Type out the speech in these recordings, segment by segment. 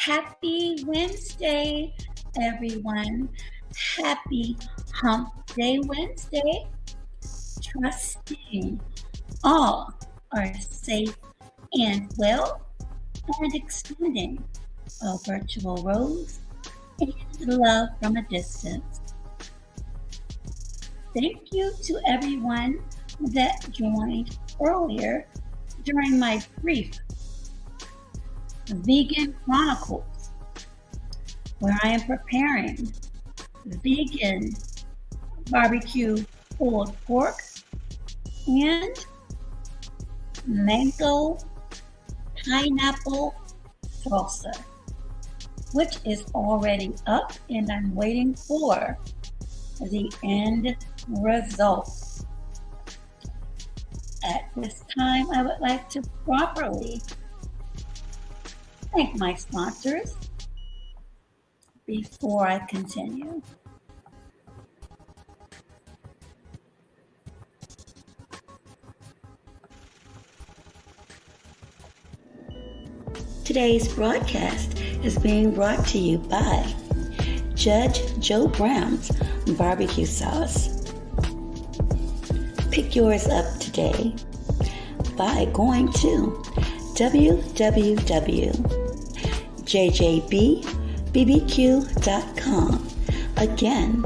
Happy Wednesday, everyone. Happy Hump Day Wednesday. Trusting all are safe and well, and extending a virtual rose and love from a distance. Thank you to everyone that joined earlier during my brief Vegan Chronicles, where I am preparing vegan barbecue pulled pork and mango pineapple salsa, which is already up, and I'm waiting for the end result. At this time, I would like to properly thank my sponsors before I continue. Today's broadcast is being brought to you by Judge Joe Brown's Barbecue Sauce. Pick yours up today by going to www.jjbbbq.com. Again,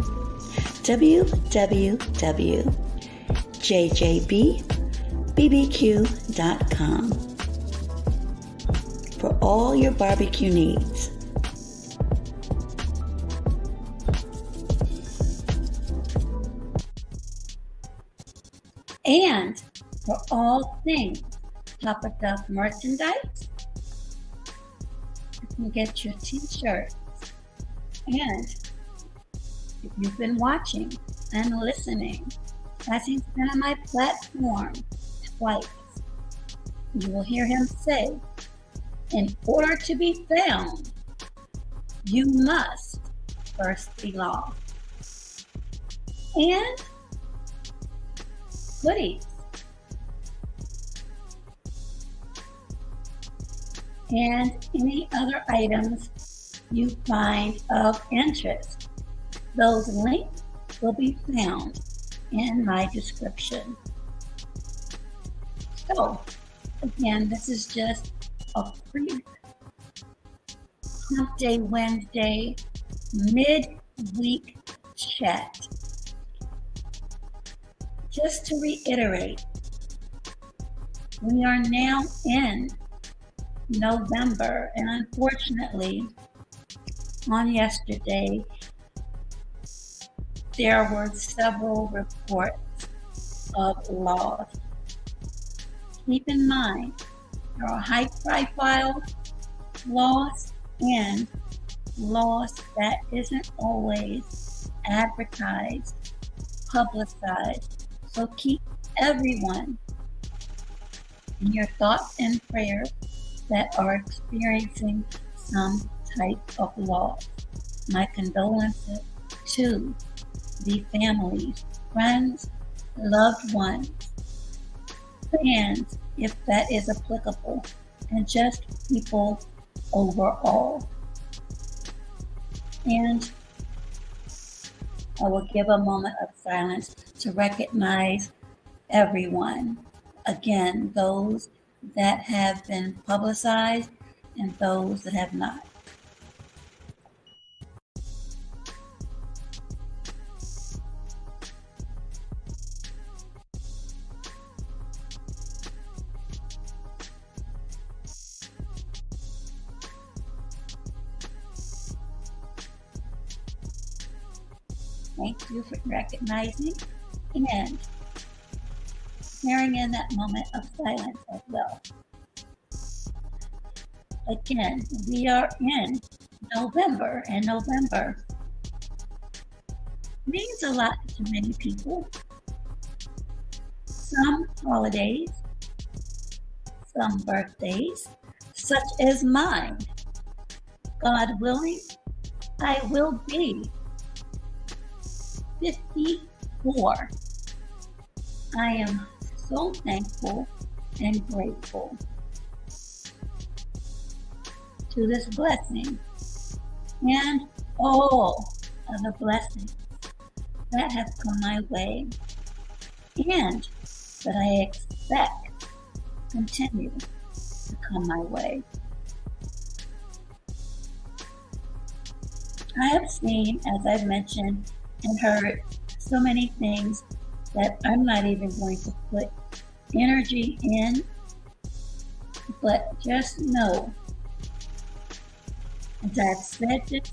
www.jjbbbq.com for all your barbecue needs. And for all things Papa Duff merchandise, you can get your t-shirts. And if you've been watching and listening, as he's been on my platform twice, you will hear him say, in order to be found, you must first belong. And goodies. And any other items you find of interest. Those links will be found in my description. So, again, this is just a brief Hump Day Wednesday mid-week chat. Just to reiterate, we are now in November, and unfortunately, on yesterday, there were several reports of loss. Keep in mind, there are high-profile loss and loss that isn't always advertised, publicized. So keep everyone in your thoughts and prayers that are experiencing some type of loss. My condolences to the families, friends, loved ones, fans, if that is applicable, and just people overall. And I will give a moment of silence to recognize everyone. Again, those that have been publicized and those that have not. Thank you for recognizing and sharing in that moment of silence as well. Again, we are in November, and November means a lot to many people. Some holidays, some birthdays, such as mine. God willing, I will be 54. I am so thankful and grateful to this blessing and all of the blessings that have come my way and that I expect continue to come my way. I have seen, as I've mentioned, and heard so many things that I'm not even going to put energy in, but just know that I've said this,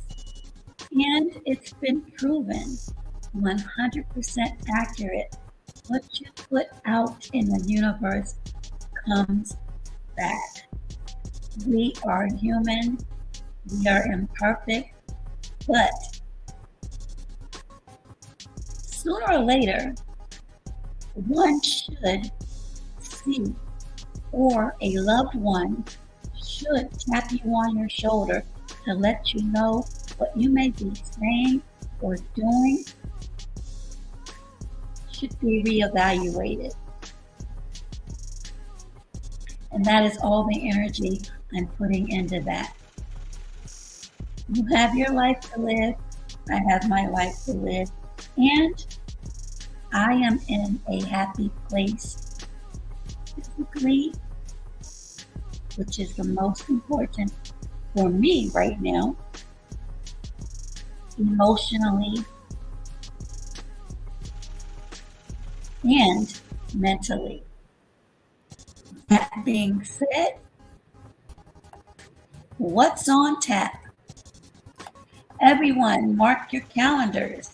and it's been proven 100% accurate. What you put out in the universe comes back. We are human, we are imperfect, but sooner or later, one should see, or a loved one should tap you on your shoulder to let you know what you may be saying or doing should be reevaluated. And that is all the energy I'm putting into that. You have your life to live. I have my life to live. And I am in a happy place physically, which is the most important for me right now, emotionally, and mentally. That being said, what's on tap? Everyone, mark your calendars,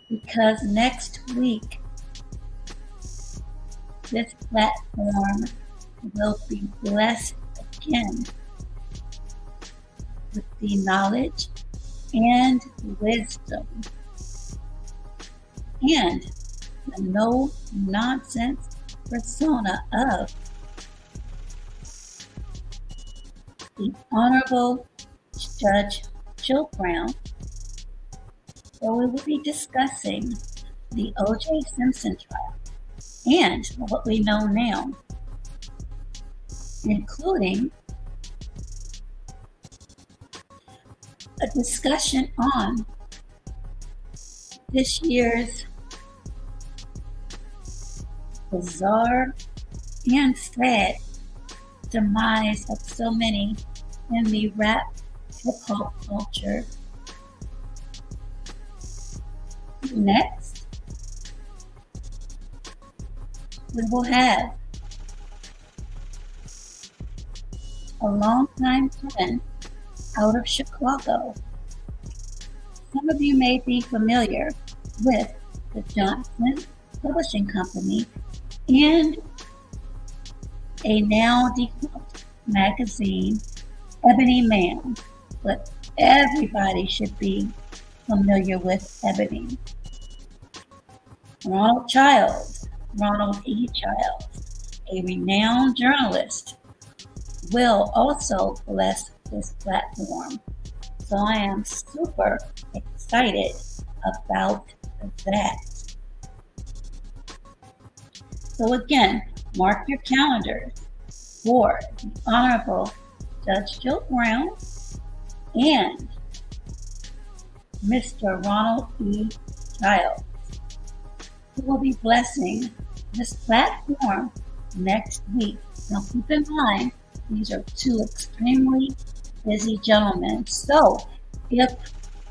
because next week, this platform will be blessed again with the knowledge and wisdom and the no-nonsense persona of the Honorable Judge Jill Brown, where we will be discussing the O.J. Simpson trial and what we know now, including a discussion on this year's bizarre and sad demise of so many in the rap hip-hop culture. Next, we will have a longtime friend out of Chicago. Some of you may be familiar with the Johnson Publishing Company and a now defunct magazine, Ebony Man, but everybody should be familiar with Ebony. Ronald E. Childs, a renowned journalist, will also bless this platform. So I am super excited about that. So again, mark your calendars for the Honorable Judge Jill Brown and Mr. Ronald E. Childs, who will be blessing this platform next week. Now keep in mind, these are two extremely busy gentlemen. So if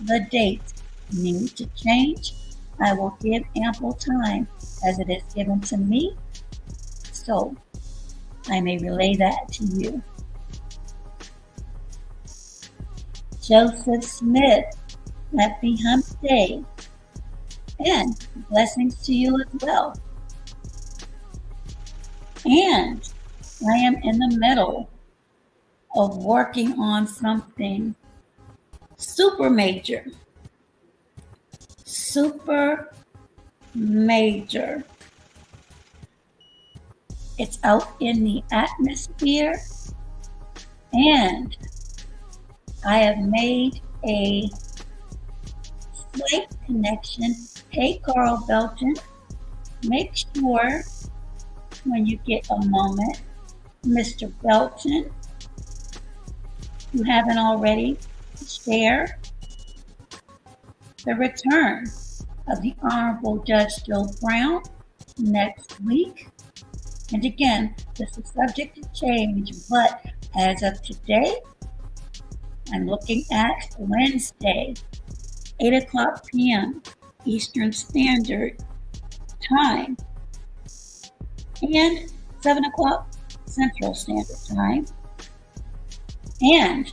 the dates need to change, I will give ample time as it is given to me, so I may relay that to you. Joseph Smith, happy Hump Day, and blessings to you as well. And I am in the middle of working on something super major. It's out in the atmosphere, and I have made a slight connection. Hey, Carl Belton, make sure when you get a moment, Mr. Belton, you haven't already, share the return of the Honorable Judge Joe Brown next week. And again, this is subject to change, but as of today, I'm looking at Wednesday, 8 o'clock p.m. Eastern Standard Time and 7 o'clock Central Standard Time. And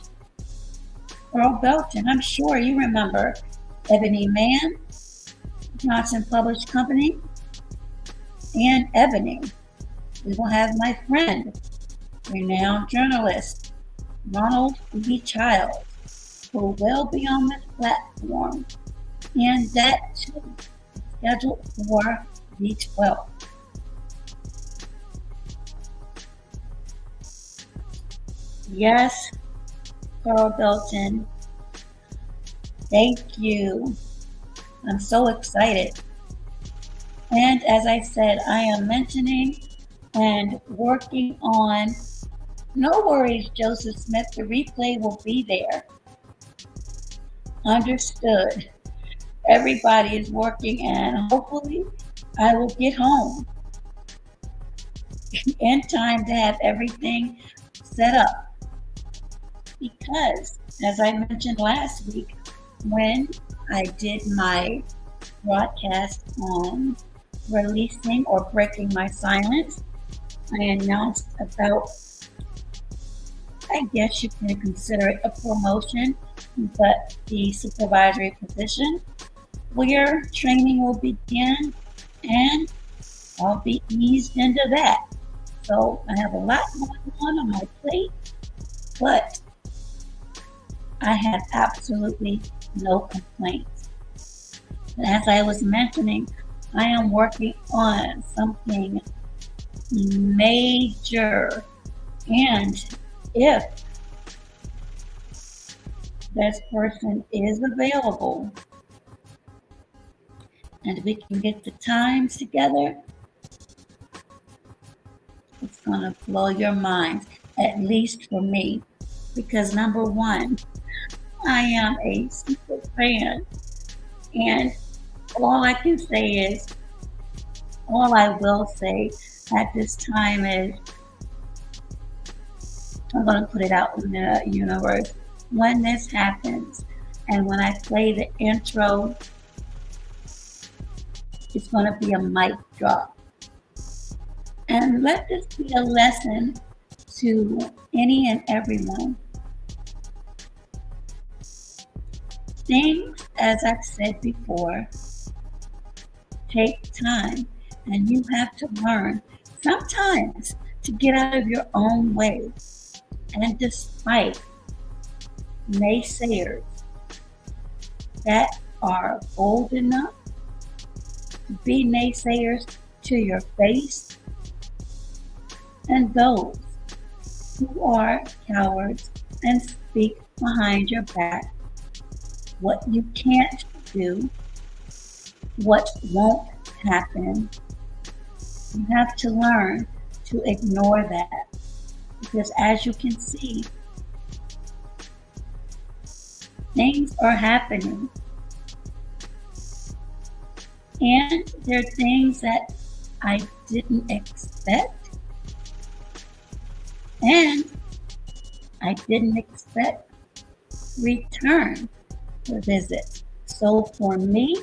Earl Belton, I'm sure you remember Ebony Mann, Johnson Published Company, and Ebony. We will have my friend, renowned journalist, Ronald B. Childs, who will be on this platform, and that too is scheduled for the 12th. Yes, Carl Belton, thank you. I'm so excited. And as I said, I am mentioning and working on, no worries, Joseph Smith, the replay will be there. Understood. Everybody is working, and hopefully I will get home in time to have everything set up. Because, as I mentioned last week, when I did my broadcast on releasing or breaking my silence, I announced about, I guess you can consider it a promotion, but the supervisory position where training will begin, and I'll be eased into that. So I have a lot going on my plate, but I have absolutely no complaints. And as I was mentioning, I am working on something major, and if this person is available and we can get the times together, it's gonna blow your minds, at least for me, because number one, I am a super fan, and all I will say at this time is, I'm going to put it out in the universe. When this happens, and when I play the intro, it's going to be a mic drop. And let this be a lesson to any and everyone. Things, as I've said before, take time, and you have to learn sometimes to get out of your own way. And despite naysayers that are bold enough to be naysayers to your face, and those who are cowards and speak behind your back what you can't do, what won't happen, you have to learn to ignore that. Because as you can see, things are happening. And there are things that I didn't expect. And I didn't expect return the visit. So for me,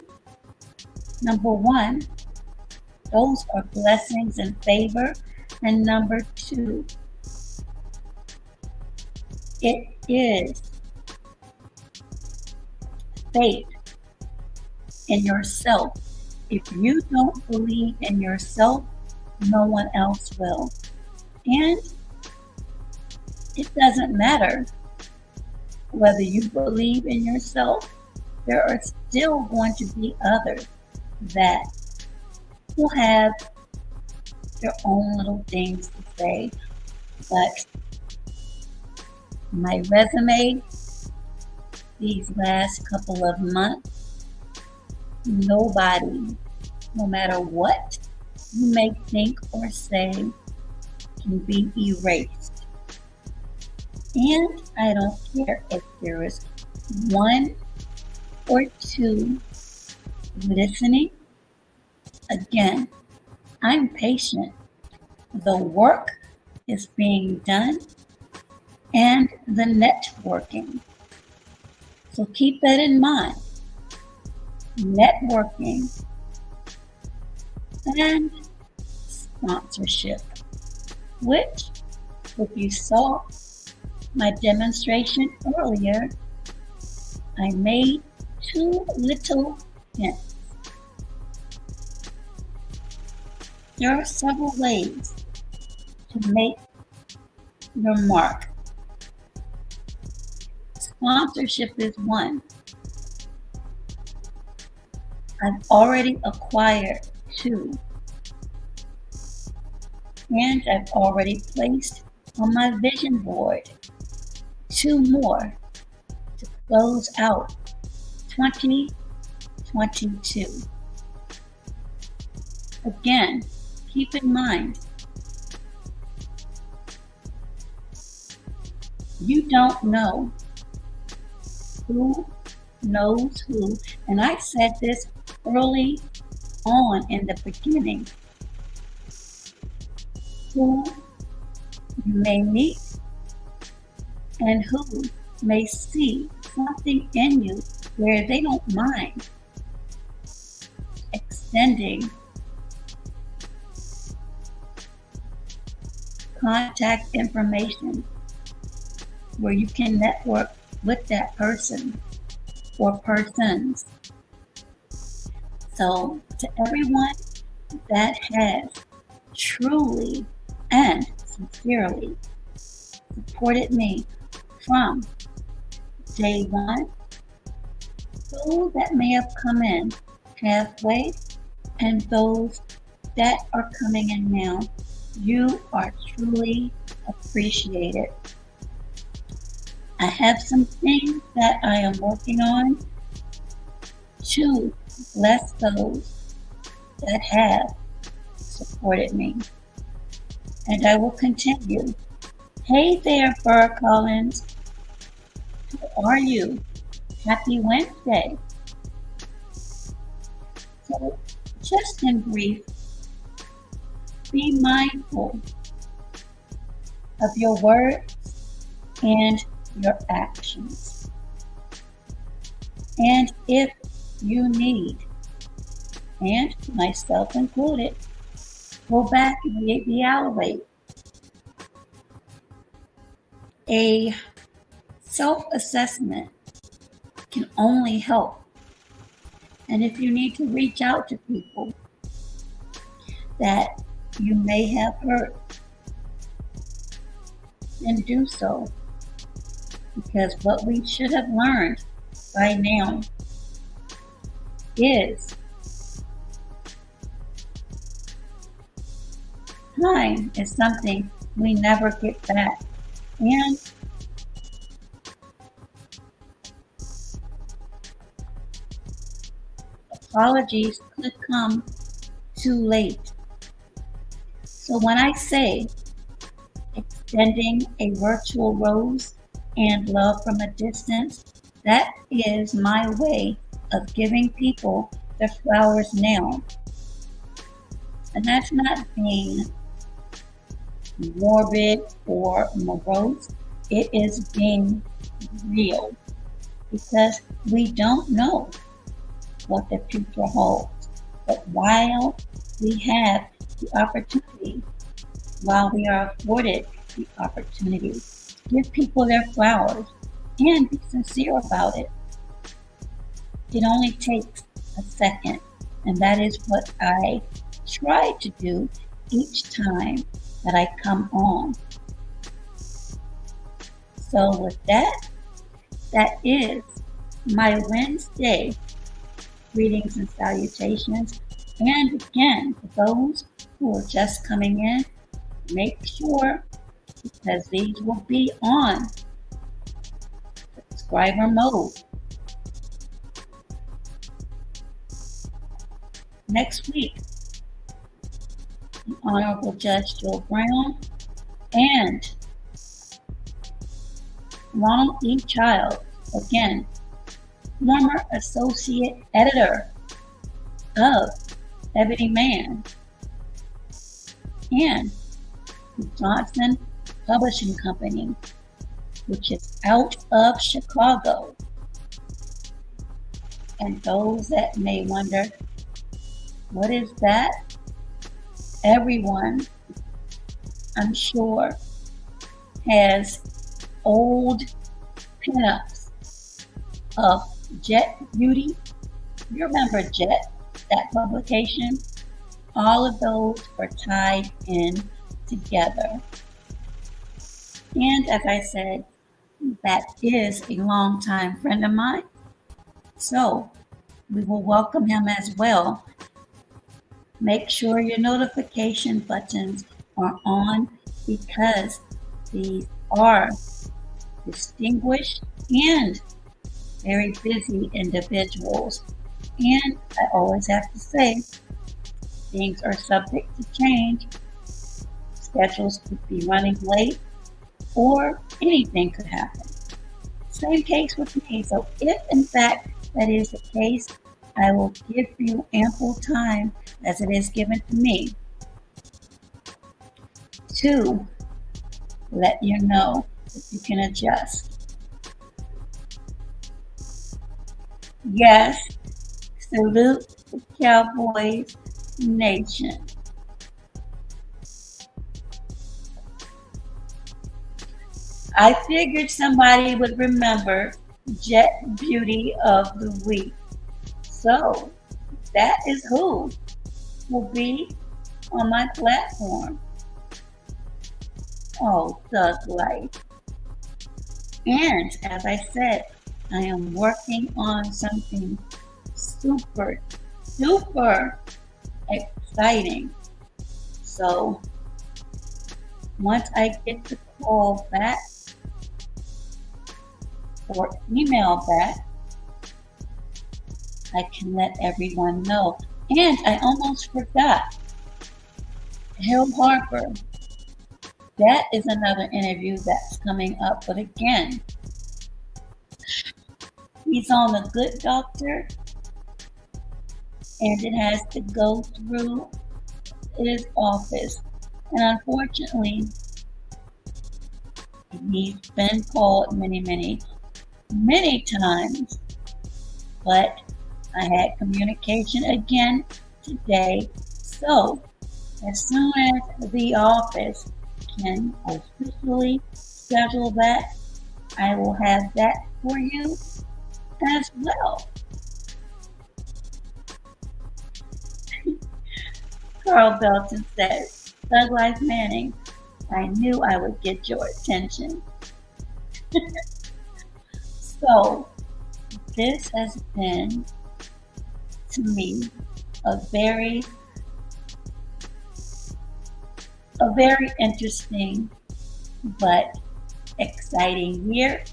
number one, those are blessings and favor. And number two, it is faith in yourself. If you don't believe in yourself, no one else will. And it doesn't matter whether you believe in yourself, there are still going to be others that will have their own little things to say. But my resume these last couple of months, nobody, no matter what you may think or say, can be erased. And I don't care if there is one or two listening. Again, I'm patient. The work is being done and the networking. So keep that in mind. Networking and sponsorship, which, if you saw my demonstration earlier, I made 2 little hints. There are several ways to make your mark. Sponsorship is one. I've already acquired 2, and I've already placed on my vision board 2 more to close out 2022. Again, keep in mind, you don't know who knows who. And I said this early on in the beginning. Who you may meet and who may see something in you where they don't mind extending contact information where you can network with that person or persons. So to everyone that has truly and sincerely supported me from day one, those that may have come in halfway and those that are coming in now, you are truly appreciated. I have some things that I am working on to bless those that have supported me. And I will continue. Hey there, Burr Collins. How are you? Happy Wednesday. So, just in brief, be mindful of your words and your actions. And if you need, and myself included, go back and reevaluate. A self-assessment can only help. And if you need to reach out to people that you may have hurt, then do so. Because what we should have learned by now is time is something we never get back. And apologies could come too late. So when I say extending a virtual rose and love from a distance, that is my way of giving people their flowers now. And that's not being morbid or morose. It is being real, because we don't know what the future holds. But while we have the opportunity, while we are afforded the opportunity, give people their flowers and be sincere about it. It only takes a second, and that is what I try to do each time that I come on. So with that, that is my Wednesday greetings and salutations. And again, for those who are just coming in, make sure, because these will be on subscriber mode. Next week, the Honorable Judge Joe Brown and Ronald E. Childs, again, former associate editor of Ebony Man, and the Johnson Publishing Company, which is out of Chicago. And those that may wonder, what is that? Everyone, I'm sure, has old pinups of Jet Beauty. You remember Jet, that publication? All of those are tied in together. And as I said, that is a longtime friend of mine. So we will welcome him as well. Make sure your notification buttons are on because these are distinguished and very busy individuals. And I always have to say, things are subject to change. Schedules could be running late or anything could happen. Same case with me. So if in fact that is the case, I will give you ample time as it is given to me to let you know that you can adjust. Yes, salute the Cowboys Nation. I figured somebody would remember Jet Beauty of the Week. So that is who will be on my platform. Oh, Thug Life. And as I said, I am working on something super exciting. So once I get the call back or email back, I can let everyone know. And I almost forgot, Hill Harper. That is another interview that's coming up. But again, he's on The Good Doctor, and it has to go through his office. And unfortunately, he's been called many times. But I had communication again today. So as soon as the office can officially schedule that, I will have that for you as well. Carl Belton says, Thug Life Manning, I knew I would get your attention. So this has been, to me, a very interesting but exciting year,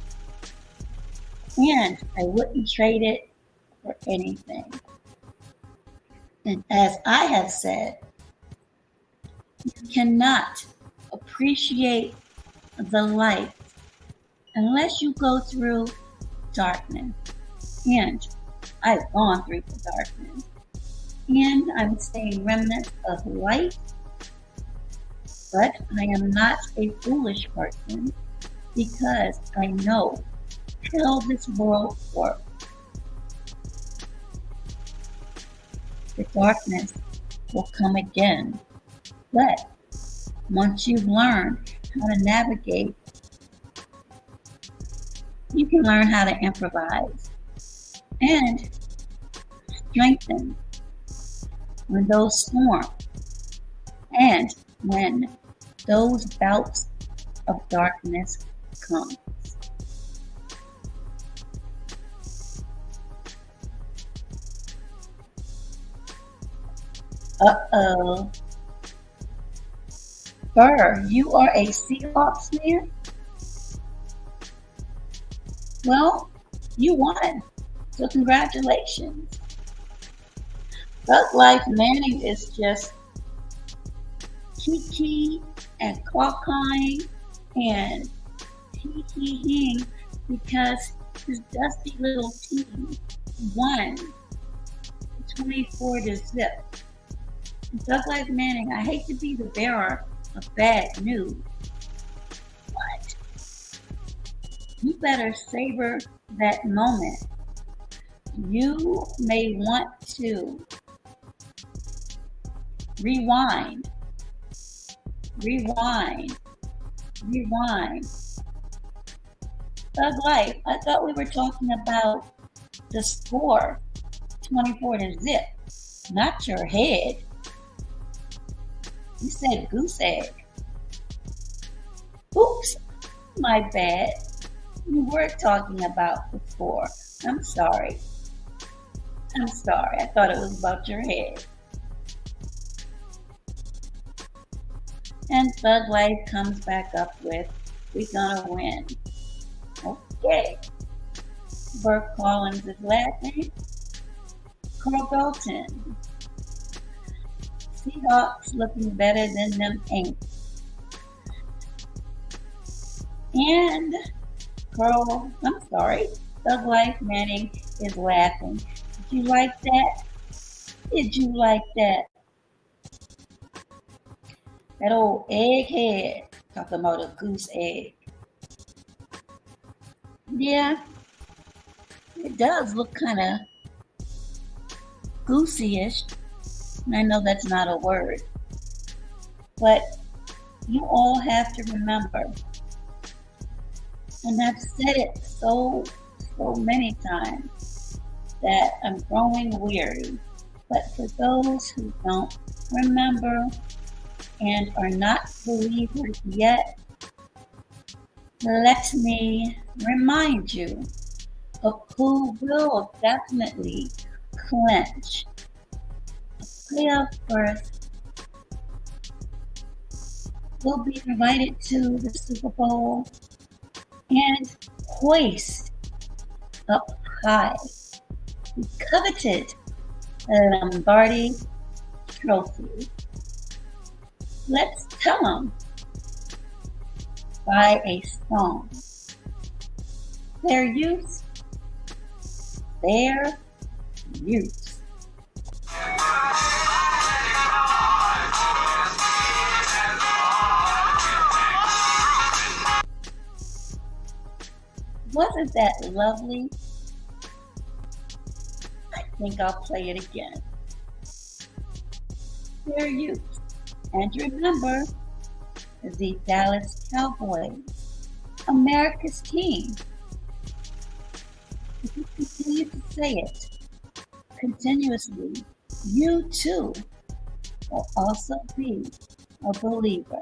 and I wouldn't trade it for anything. And as I have said, you cannot appreciate the light unless you go through darkness. And I've gone through the darkness. And I'm seeing remnants of light, but I am not a foolish person because I know how this world works. The darkness will come again, but once you've learned how to navigate, you can learn how to improvise and strengthen when those storms and when those bouts of darkness come. Uh-oh. Burr, you are a Seahawks fan? Well, you won. So congratulations. Thug Life Manning is just kiki and cockeying, and Hee because his dusty little team won 24 to zip. Doug Life Manning, I hate to be the bearer of bad news, but you better savor that moment. You may want to rewind, rewind, rewind. Thug Life, I thought we were talking about the score, 24 to zip, not your head. You said goose egg. Oops, my bad. You were talking about the score. I'm sorry. I thought it was about your head. And Thug Life comes back up with, "We gonna win." Okay. Burt Collins is laughing. Carl Belton. Seahawks looking better than them ain't. And Thug Life Manning is laughing. Did you like that? Did you like that? That old egghead talking about a goose egg. Yeah, it does look kind of goosey-ish. And I know that's not a word. But you all have to remember, and I've said it so many times, that I'm growing weary. But for those who don't remember and are not believers yet, let me remind you of who will definitely clinch a playoff berth, will be invited to the Super Bowl, and hoist up high the coveted Lombardi Trophy. Let's tell them by a song. Their youth, their youth. Wasn't that lovely? I think I'll play it again. Their youth. And remember, the Dallas Cowboys, America's team. If you continue to say it continuously, you too will also be a believer.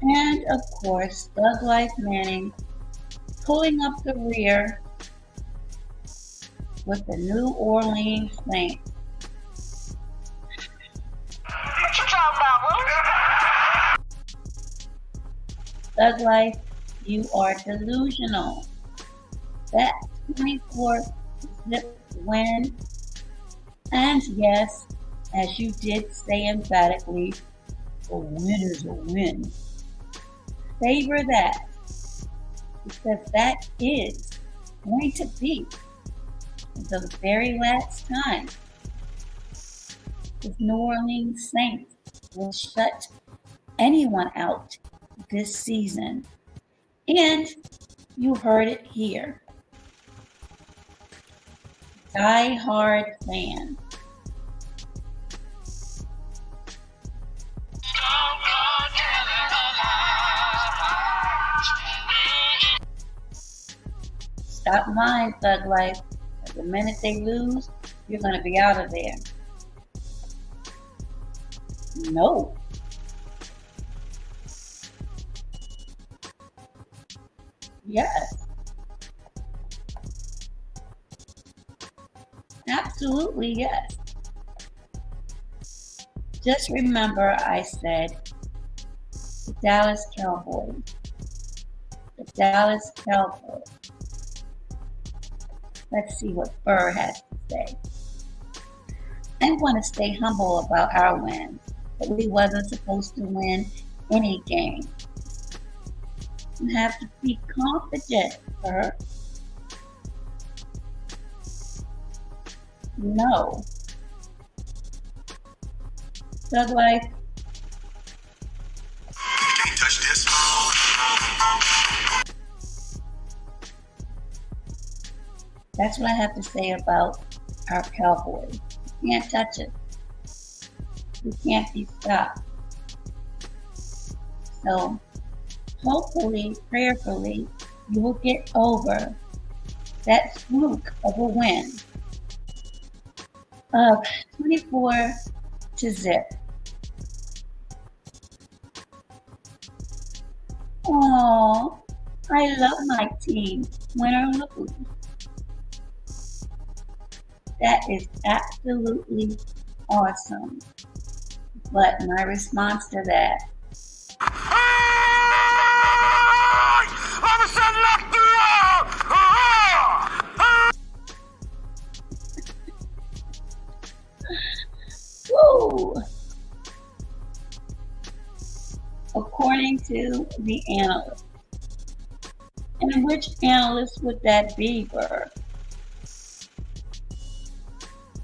And of course, Thug Life Manning pulling up the rear with the New Orleans Saints. What you talking about, Thug Life, you are delusional. That 24 zip win, and yes, as you did say emphatically, a win is a win. Savor that, because that is going to be the very last time the New Orleans Saints will shut anyone out this season. And you heard it here. Die Hard fan. Stop lying, Thug Life. The minute they lose, you're going to be out of there. No. Yes. Absolutely, yes. Just remember I said the Dallas Cowboys. The Dallas Cowboys. Let's see what Burr has to say. I want to stay humble about our wins, but we wasn't supposed to win any game. You have to be confident, Burr. No. Doug Life, Can't touch this. that's what I have to say about our Cowboys. You can't touch it. You can't be stopped. So hopefully, prayerfully, you will get over that fluke of a win of 24-0. Oh, I love my team, win or lose. That is absolutely awesome. But my response to that, I'm a son knocked woo! According to the analyst. And which analyst would that be, Burr?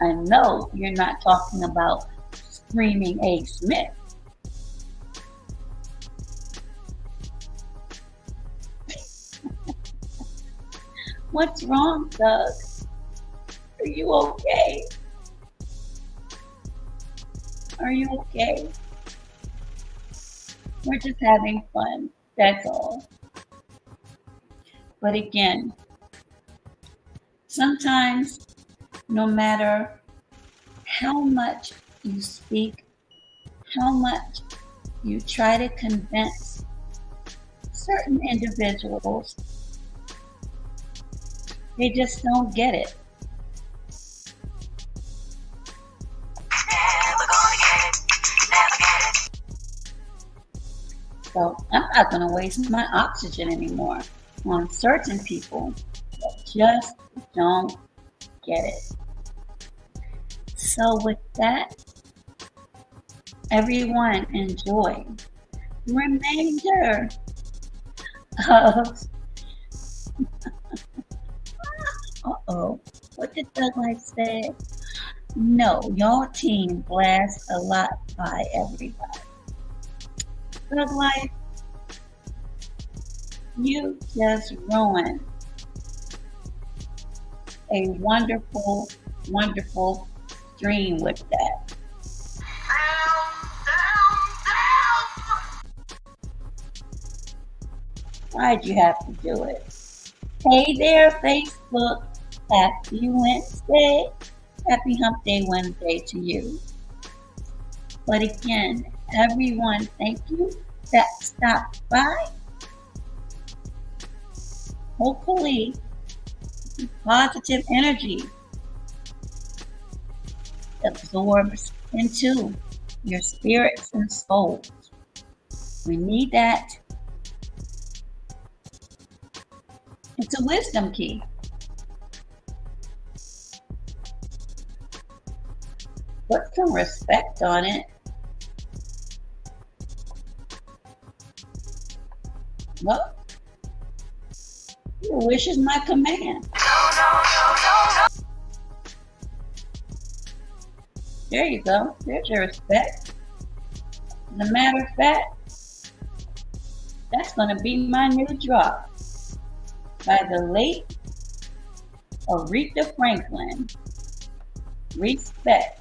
I know you're not talking about Screaming A. Smith. What's wrong, Doug? Are you okay? Are you okay? We're just having fun, that's all. But again, sometimes no matter how much you speak, how much you try to convince certain individuals, they just don't get it. So I'm not going to waste my oxygen anymore on certain people that just don't get it. So with that, everyone enjoy the remainder of what did Doug Life say? No, your team blasts a lot by everybody. Doug Life, you just ruined a wonderful, wonderful stream with that. Why'd you have to do it? Hey there, Facebook. Happy Wednesday. Happy Hump Day Wednesday to you. But again, everyone, thank you that stopped by. Hopefully, positive energy absorbs into your spirits and souls. We need that. It's a wisdom key. Put some respect on it. Well, your wish is my command. There you go. There's your respect. As a matter of fact, that's going to be my new drop by the late Aretha Franklin. Respect.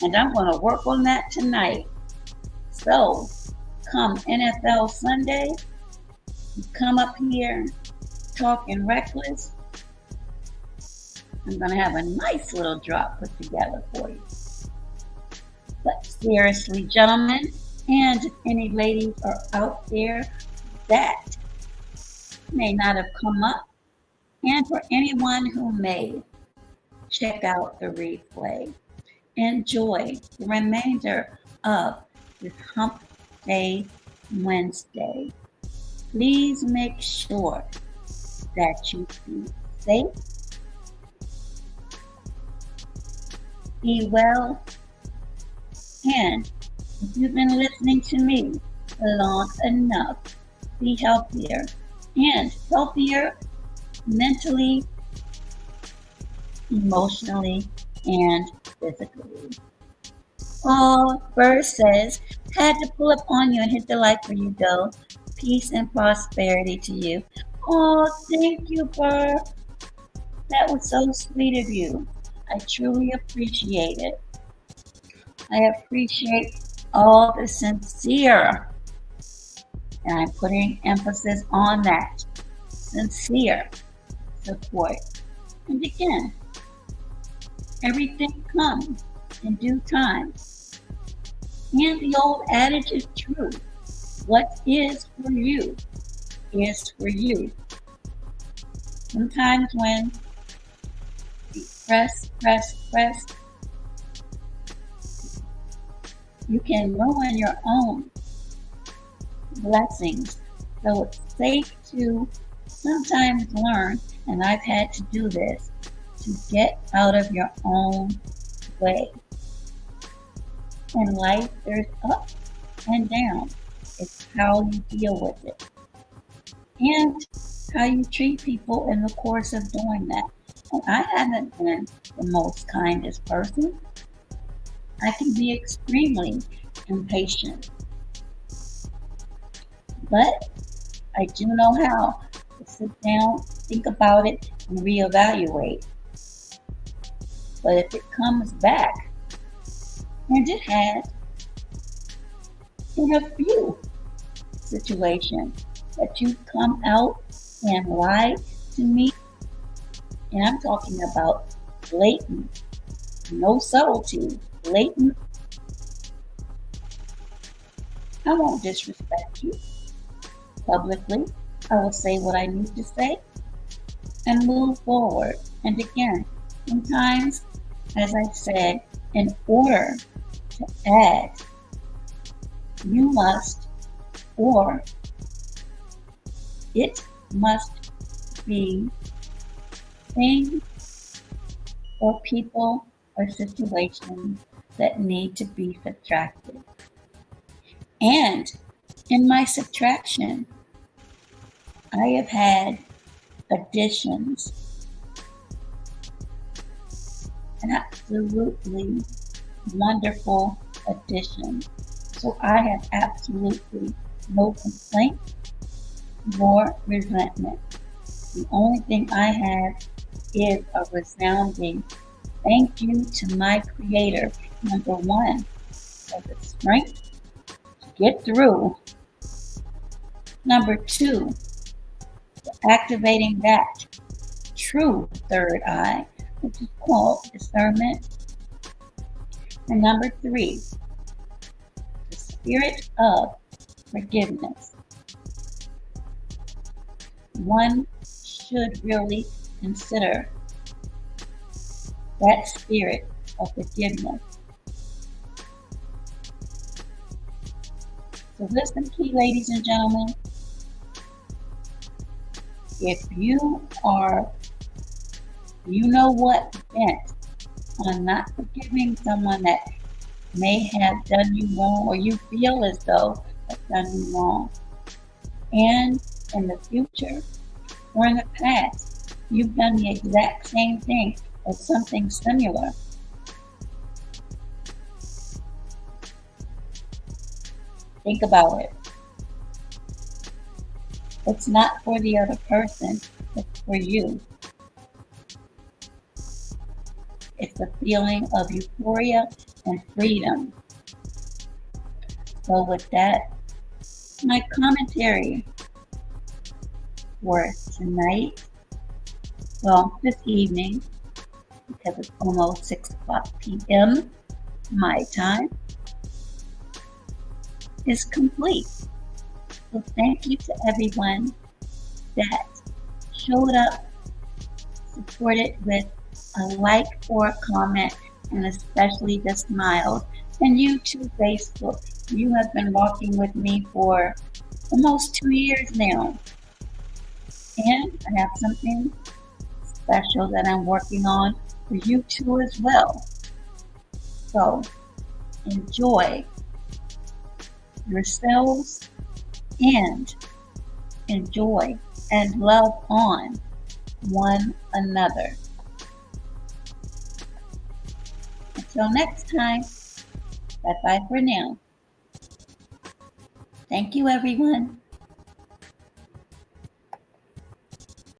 And I'm going to work on that tonight. So, come NFL Sunday, you come up here talking reckless. I'm going to have a nice little drop put together for you. But seriously, gentlemen, and if any ladies are out there that may not have come up, and for anyone who may check out the replay, enjoy the remainder of this Hump Day Wednesday. Please make sure that you be safe, be well, and if you've been listening to me long enough, be healthier mentally, emotionally, and physically. Oh, Bird says, had to pull up on you and hit the like for you, though. Peace and prosperity to you. Oh, thank you, Bird. That was so sweet of you. I truly appreciate it. I appreciate all the sincere, and I'm putting emphasis on that, sincere support. And again, everything comes in due time. And the old adage is true. What is for you is for you. Sometimes when you press, you can ruin your own blessings. So it's safe to sometimes learn, and I've had to do this, to get out of your own way. In life, there's up and down. It's how you deal with it and how you treat people in the course of doing that. And I haven't been the most kindest person. I can be extremely impatient. But I do know how to sit down, think about it, and reevaluate. But if it comes back, and it has, in a few situations that you come out and lie to me, and I'm talking about blatant, no subtlety, blatant, I won't disrespect you publicly. I will say what I need to say and move forward. And again, sometimes, as I said, in order to add, you must, or it must be things or people or situations that need to be subtracted. And in my subtraction, I have had additions, an absolutely wonderful addition. So I have absolutely no complaint nor resentment. The only thing I have is a resounding thank you to my Creator, number one, for the strength to get through. Number two, for activating that true third eye, which is called discernment. And number three, the spirit of forgiveness. One should really consider that spirit of forgiveness. So listen, key ladies and gentlemen, if you are, you know what, bent on not forgiving someone that may have done you wrong, or you feel as though have done you wrong, and in the future or in the past, you've done the exact same thing or something similar, think about it. It's not for the other person, it's for you. It's a feeling of euphoria and freedom. So with that, my commentary for tonight, well, this evening, because it's almost 6 o'clock p.m. my time, is complete. So thank you to everyone that showed up, supported with a like or a comment, and especially the smiles. And you too, Facebook, You have been walking with me for almost 2 years now. And I have something special that I'm working on for you too as well. So enjoy yourselves and enjoy and love on one another. Until next time, bye-bye for now. Thank you, everyone.